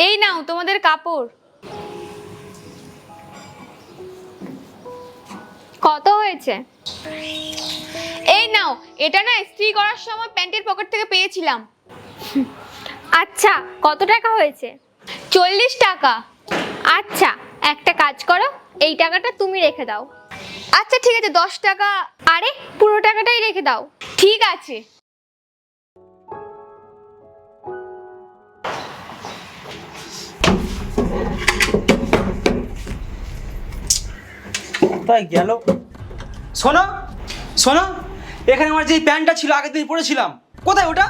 এই নাও তোমাদের কাপড়। কত হয়েছে? এই নাও, এটা না ইস্ত্রি করার সময় প্যান্টের পকেট থেকে পেয়েছিলাম। আচ্ছা, কত টাকা হয়েছে? 40 টাকা। আচ্ছা, একটা কাজ করো, এই টাকাটা তুমি রেখে দাও। আচ্ছা ঠিক আছে, 10 টাকা। আরে পুরো টাকাটাই রেখে দাও। ঠিক আছে। তাই গেল। শোনো শোনো, এখানে আমার যে প্যান্টটা ছিল আগের দিন পরেছিলাম, কোথায় ওটা?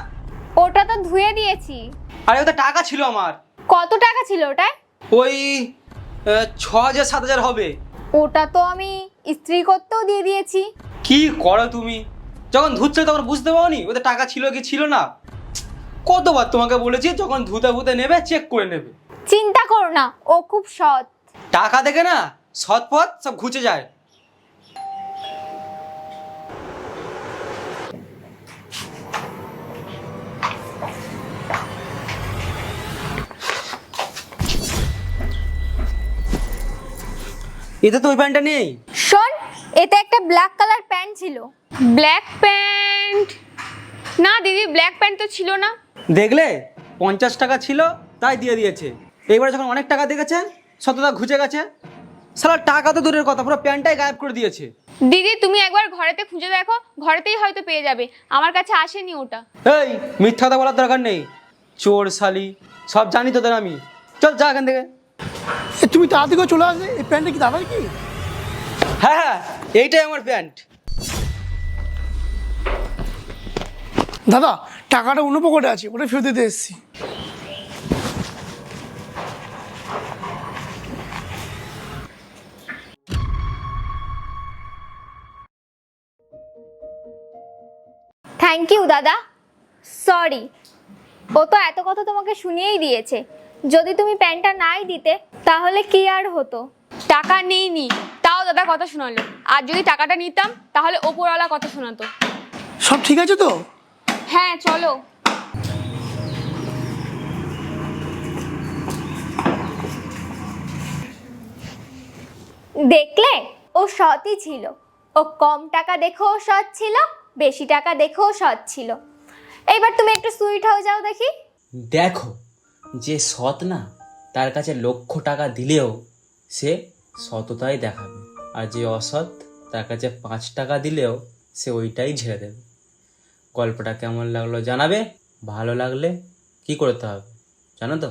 ওটা তো ধুয়ে দিয়েছি। আরে ওটা টাকা ছিল আমার। কত টাকা ছিল ওটায়? ওই 6,000-7,000 হবে। ওটা তো আমি ইস্ত্রি করতেও দিয়ে দিয়েছি। কি করো তুমি? যখন ধুচ্ছে তখন বুঝতে পারোনি ওদের টাকা ছিল কি ছিল না? কতবার তোমাকে বলেছি যখন ধুতে ধুতে নেবে চেক করে নেবে। চিন্তা করো না, ও খুব সৎ। টাকা দেখে না সৎপথ সব ঘুচে যায়। এতে তো ওই প্যান্টটা নেই। শোন, এতে একটা ব্ল্যাক কালার প্যান্ট ছিল। Black pant? না দিদি, ব্ল্যাক প্যান্ট তো ছিল না। দেখলে 50 টাকা ছিল তাই দিয়ে দিয়েছে। এইবারে যখন অনেক টাকা দেখেছে শতটা ঘুচে গেছে। সারা টাকা তো দূরের কথা, পুরো প্যান্টটাই গায়েব করে দিয়েছে। দিদি তুমি একবার ঘরেতে খুঁজে দেখো, ঘরেতেই হয়তো পেয়ে যাবে। আমার কাছে আসেনি ওটা। এই মিথ্যা কথা বলার দরকার নেই, চোর শালি সব জানি তোদের আমি। চল যা এখান থেকে। তুমি তাড়াতাড়ি করে চলে আসবে। এই প্যান্টটা কি দাদার কি? হ্যাঁ হ্যাঁ, এইটাই আমার প্যান্ট। দাদা, টাকাটা অন্য পকেটে আছে, ওটা ফেরত দিতে এসেছি। থ্যাংক ইউ দাদা। সরি, ও তো এত কথা তোমাকে শুনিয়েই দিয়েছে। যদি তুমি প্যান্টটা নাই দিতে তাহলে কি আর হতো? টাকা নিইনি, তাও দাদা কথা শোনালো। আর যদি টাকাটা নিতাম তাহলে ওপরওয়ালা কথা শোনাতো। সব ঠিক আছে তো? হ্যাঁ চলো। দেখলে, ও সৎই ছিল। ও কম টাকা দেখেও সৎ ছিল, বেশি টাকা দেখেও সৎ ছিল। এবার তুমি একটু সুইট হয়ে যাও দেখি। দেখো, যে সৎ না তার কাছে লক্ষ টাকা দিলেও সে সততাই দেখাবে, আর যে অসৎ তার কাছে 5 টাকা দিলেও সে ওইটাই ঝেড়ে দেবে। গল্পটা কেমন লাগলো জানাবে। ভালো লাগলে কি করতে হবে জানো তো?